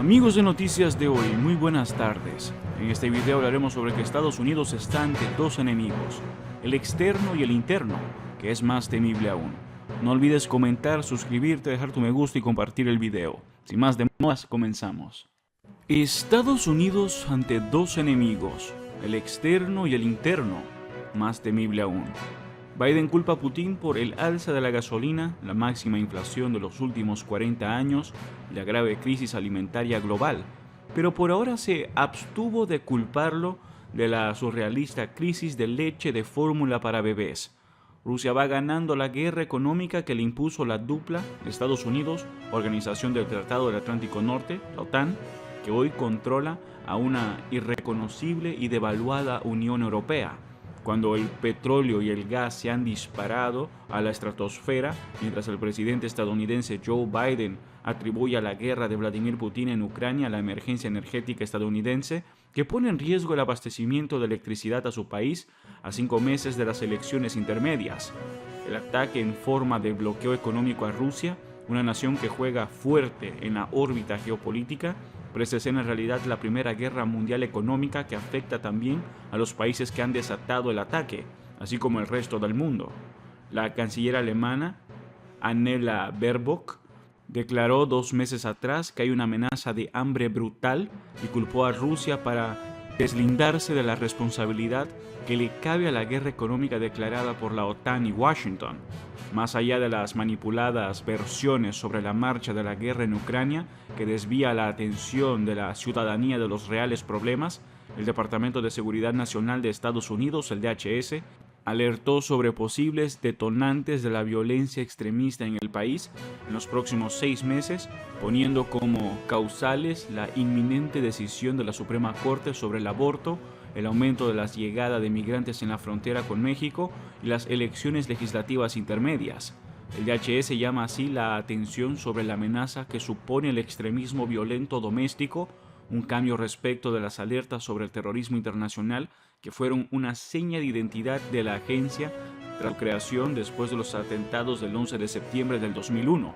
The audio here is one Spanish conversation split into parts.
Amigos de Noticias de hoy, muy buenas tardes. En este video hablaremos sobre que Estados Unidos está ante dos enemigos, el externo y el interno, que es más temible aún. No olvides comentar, suscribirte, dejar tu me gusta y compartir el video. Sin más demora, comenzamos. Estados Unidos ante dos enemigos, el externo y el interno, más temible aún. Biden culpa a Putin por el alza de la gasolina, la máxima inflación de los últimos 40 años y la grave crisis alimentaria global, pero por ahora se abstuvo de culparlo de la surrealista crisis de leche de fórmula para bebés. Rusia va ganando la guerra económica que le impuso la dupla de Estados Unidos, Organización del Tratado del Atlántico Norte, la OTAN, que hoy controla a una irreconocible y devaluada Unión Europea. Cuando el petróleo y el gas se han disparado a la estratosfera, mientras el presidente estadounidense Joe Biden atribuye a la guerra de Vladimir Putin en Ucrania la emergencia energética estadounidense, que pone en riesgo el abastecimiento de electricidad a su país a 5 meses de las elecciones intermedias. El ataque en forma de bloqueo económico a Rusia, una nación que juega fuerte en la órbita geopolítica, presencia en realidad la primera guerra mundial económica que afecta también a los países que han desatado el ataque, así como el resto del mundo. La canciller alemana, Annalena Baerbock, declaró 2 meses atrás que hay una amenaza de hambre brutal y culpó a Rusia para deslindarse de la responsabilidad que le cabe a la guerra económica declarada por la OTAN y Washington. Más allá de las manipuladas versiones sobre la marcha de la guerra en Ucrania, que desvía la atención de la ciudadanía de los reales problemas, el Departamento de Seguridad Nacional de Estados Unidos, el DHS, alertó sobre posibles detonantes de la violencia extremista en el país en los próximos 6 meses, poniendo como causales la inminente decisión de la Suprema Corte sobre el aborto, el aumento de la llegada de migrantes en la frontera con México y las elecciones legislativas intermedias. El DHS llama así la atención sobre la amenaza que supone el extremismo violento doméstico, un cambio respecto de las alertas sobre el terrorismo internacional que fueron una seña de identidad de la agencia tras su creación después de los atentados del 11 de septiembre del 2001.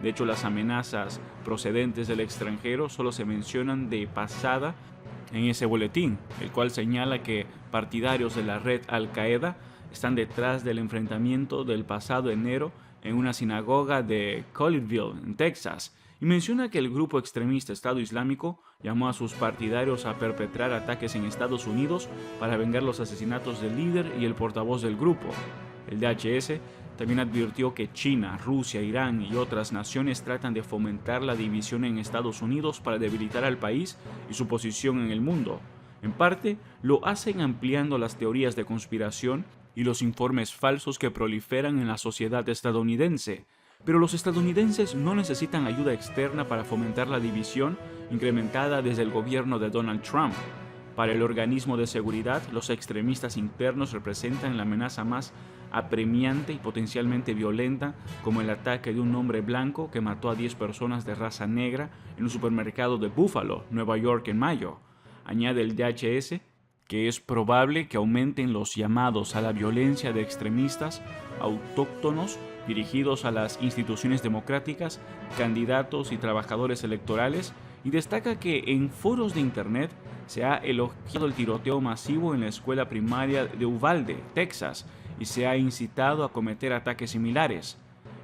De hecho, las amenazas procedentes del extranjero solo se mencionan de pasada en ese boletín, el cual señala que partidarios de la red Al-Qaeda están detrás del enfrentamiento del pasado enero en una sinagoga de Colleyville, en Texas, y menciona que el grupo extremista Estado Islámico llamó a sus partidarios a perpetrar ataques en Estados Unidos para vengar los asesinatos del líder y el portavoz del grupo. El DHS también advirtió que China, Rusia, Irán y otras naciones tratan de fomentar la división en Estados Unidos para debilitar al país y su posición en el mundo. En parte, lo hacen ampliando las teorías de conspiración y los informes falsos que proliferan en la sociedad estadounidense. Pero los estadounidenses no necesitan ayuda externa para fomentar la división incrementada desde el gobierno de Donald Trump. Para el organismo de seguridad, los extremistas internos representan la amenaza más apremiante y potencialmente violenta, como el ataque de un hombre blanco que mató a 10 personas de raza negra en un supermercado de Buffalo, Nueva York, en mayo. Añade el DHS que es probable que aumenten los llamados a la violencia de extremistas autóctonos dirigidos a las instituciones democráticas, candidatos y trabajadores electorales, y destaca que en foros de internet se ha elogiado el tiroteo masivo en la escuela primaria de Uvalde, Texas, y se ha incitado a cometer ataques similares.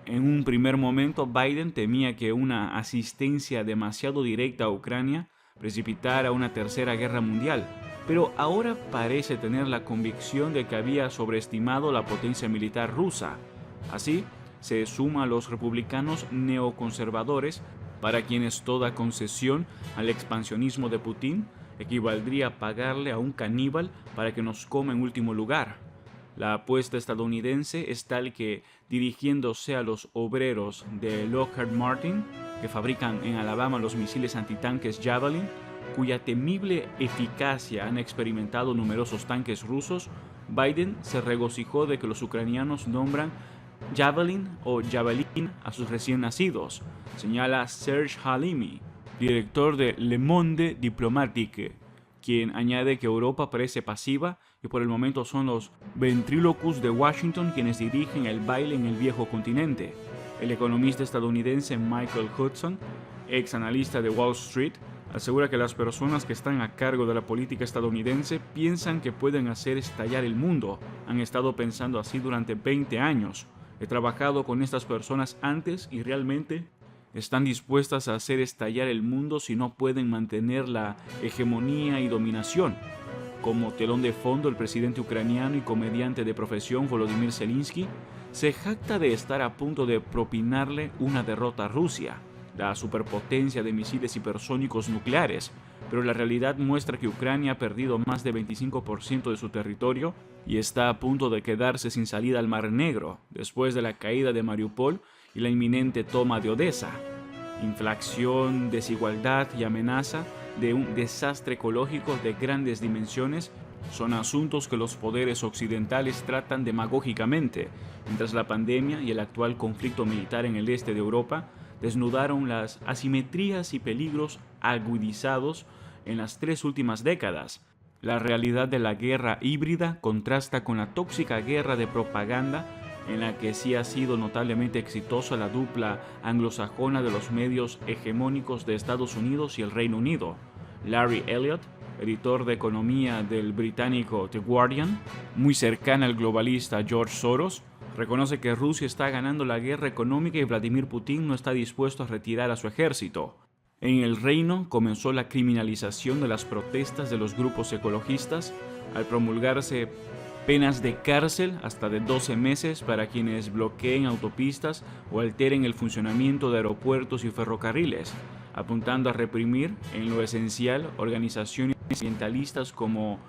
En un primer momento, Biden temía que una asistencia demasiado directa a Ucrania precipitara una tercera guerra mundial, pero ahora parece tener la convicción de que había sobreestimado la potencia militar rusa. Así, se suma a los republicanos neoconservadores, para quienes toda concesión al expansionismo de Putin equivaldría a pagarle a un caníbal para que nos coma en último lugar. La apuesta estadounidense es tal que, dirigiéndose a los obreros de Lockheed Martin, que fabrican en Alabama los misiles antitanques Javelin, cuya temible eficacia han experimentado numerosos tanques rusos, Biden se regocijó de que los ucranianos nombran Javelin o Javelin a sus recién nacidos, señala Serge Halimi, director de Le Monde Diplomatique, quien añade que Europa parece pasiva y por el momento son los ventrílocos de Washington quienes dirigen el baile en el viejo continente. El economista estadounidense Michael Hudson ex analista de Wall Street, asegura que las personas que están a cargo de la política estadounidense piensan que pueden hacer estallar el mundo. Han estado pensando así durante 20 años. He trabajado con estas personas antes y realmente están dispuestas a hacer estallar el mundo si no pueden mantener la hegemonía y dominación. Como telón de fondo, el presidente ucraniano y comediante de profesión Volodymyr Zelensky se jacta de estar a punto de propinarle una derrota a Rusia, la superpotencia de misiles hipersónicos nucleares, pero la realidad muestra que Ucrania ha perdido más de 25% de su territorio y está a punto de quedarse sin salida al Mar Negro después de la caída de Mariupol y la inminente toma de Odessa. Inflación, desigualdad y amenaza de un desastre ecológico de grandes dimensiones son asuntos que los poderes occidentales tratan demagógicamente, mientras la pandemia y el actual conflicto militar en el este de Europa desnudaron las asimetrías y peligros agudizados en las 3 últimas décadas. La realidad de la guerra híbrida contrasta con la tóxica guerra de propaganda en la que sí ha sido notablemente exitosa la dupla anglosajona de los medios hegemónicos de Estados Unidos y el Reino Unido. Larry Elliott, editor de economía del británico The Guardian, muy cercana al globalista George Soros, reconoce que Rusia está ganando la guerra económica y Vladimir Putin no está dispuesto a retirar a su ejército. En el Reino comenzó la criminalización de las protestas de los grupos ecologistas al promulgarse penas de cárcel hasta de 12 meses para quienes bloqueen autopistas o alteren el funcionamiento de aeropuertos y ferrocarriles, apuntando a reprimir, en lo esencial, organizaciones ambientalistas como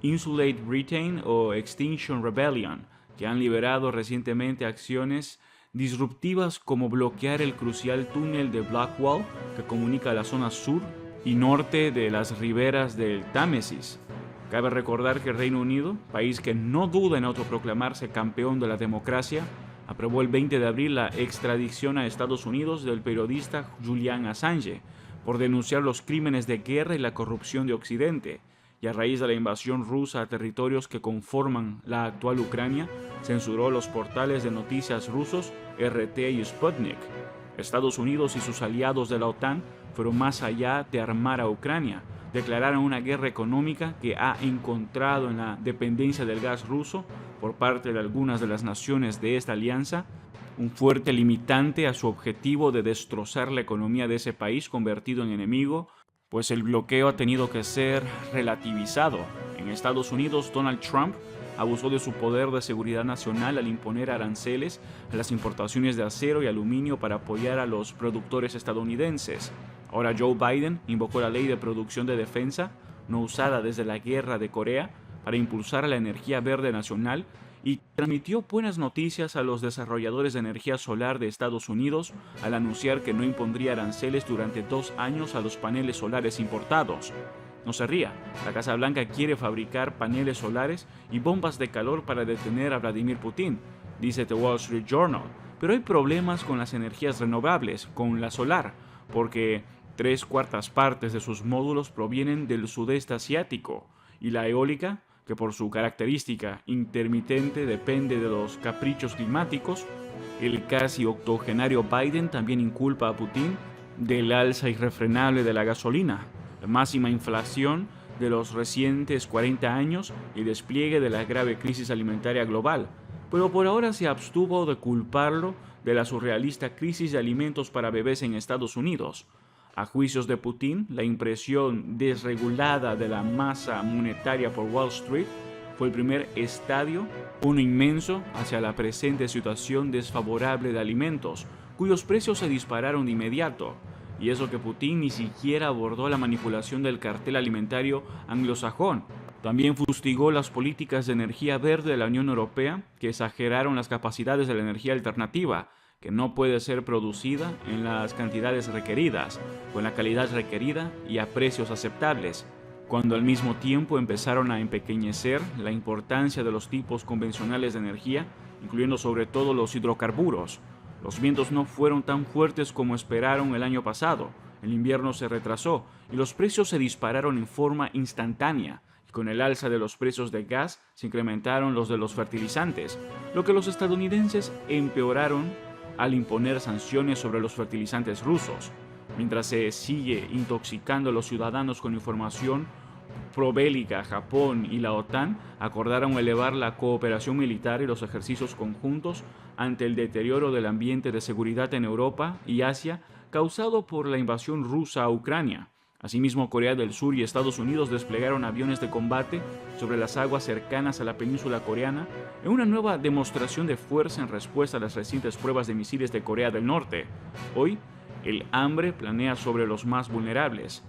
Insulate Britain o Extinction Rebellion, que han liberado recientemente acciones disruptivas como bloquear el crucial túnel de Blackwall que comunica la zona sur y norte de las riberas del Támesis. Cabe recordar que el Reino Unido, país que no duda en autoproclamarse campeón de la democracia, aprobó el 20 de abril la extradición a Estados Unidos del periodista Julian Assange por denunciar los crímenes de guerra y la corrupción de Occidente, y a raíz de la invasión rusa a territorios que conforman la actual Ucrania, censuró los portales de noticias rusos RT y Sputnik. Estados Unidos y sus aliados de la OTAN fueron más allá de armar a Ucrania. Declararon una guerra económica que ha encontrado en la dependencia del gas ruso por parte de algunas de las naciones de esta alianza un fuerte limitante a su objetivo de destrozar la economía de ese país convertido en enemigo, pues el bloqueo ha tenido que ser relativizado. En Estados Unidos, Donald Trump abusó de su poder de seguridad nacional al imponer aranceles a las importaciones de acero y aluminio para apoyar a los productores estadounidenses. Ahora Joe Biden invocó la ley de producción de defensa, no usada desde la guerra de Corea, para impulsar la energía verde nacional y transmitió buenas noticias a los desarrolladores de energía solar de Estados Unidos al anunciar que no impondría aranceles durante 2 años a los paneles solares importados. No se ría, la Casa Blanca quiere fabricar paneles solares y bombas de calor para detener a Vladimir Putin, dice The Wall Street Journal. Pero hay problemas con las energías renovables, con la solar, porque 3/4 partes de sus módulos provienen del sudeste asiático, y la eólica, que por su característica intermitente depende de los caprichos climáticos. El casi octogenario Biden también inculpa a Putin del alza irrefrenable de la gasolina, la máxima inflación de los recientes 40 años y despliegue de la grave crisis alimentaria global, pero por ahora se abstuvo de culparlo de la surrealista crisis de alimentos para bebés en Estados Unidos. A juicios de Putin, la impresión desregulada de la masa monetaria por Wall Street fue el primer estadio, uno inmenso, hacia la presente situación desfavorable de alimentos, cuyos precios se dispararon de inmediato. Y eso que Putin ni siquiera abordó la manipulación del cartel alimentario anglosajón. También fustigó las políticas de energía verde de la Unión Europea, que exageraron las capacidades de la energía alternativa, que no puede ser producida en las cantidades requeridas, con la calidad requerida y a precios aceptables, cuando al mismo tiempo empezaron a empequeñecer la importancia de los tipos convencionales de energía, incluyendo sobre todo los hidrocarburos. Los vientos no fueron tan fuertes como esperaron el año pasado, el invierno se retrasó y los precios se dispararon en forma instantánea. Y con el alza de los precios de gas se incrementaron los de los fertilizantes, lo que los estadounidenses empeoraron al imponer sanciones sobre los fertilizantes rusos. Mientras se sigue intoxicando a los ciudadanos con información probélica, Japón y la OTAN acordaron elevar la cooperación militar y los ejercicios conjuntos ante el deterioro del ambiente de seguridad en Europa y Asia causado por la invasión rusa a Ucrania. Asimismo, Corea del Sur y Estados Unidos desplegaron aviones de combate sobre las aguas cercanas a la península coreana en una nueva demostración de fuerza en respuesta a las recientes pruebas de misiles de Corea del Norte. Hoy, el hambre planea sobre los más vulnerables.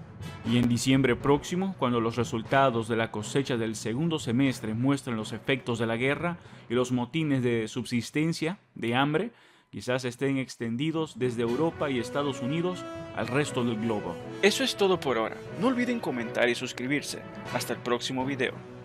Y en diciembre próximo, cuando los resultados de la cosecha del segundo semestre muestren los efectos de la guerra y los motines de subsistencia, de hambre, quizás estén extendidos desde Europa y Estados Unidos al resto del globo. Eso es todo por ahora. No olviden comentar y suscribirse. Hasta el próximo video.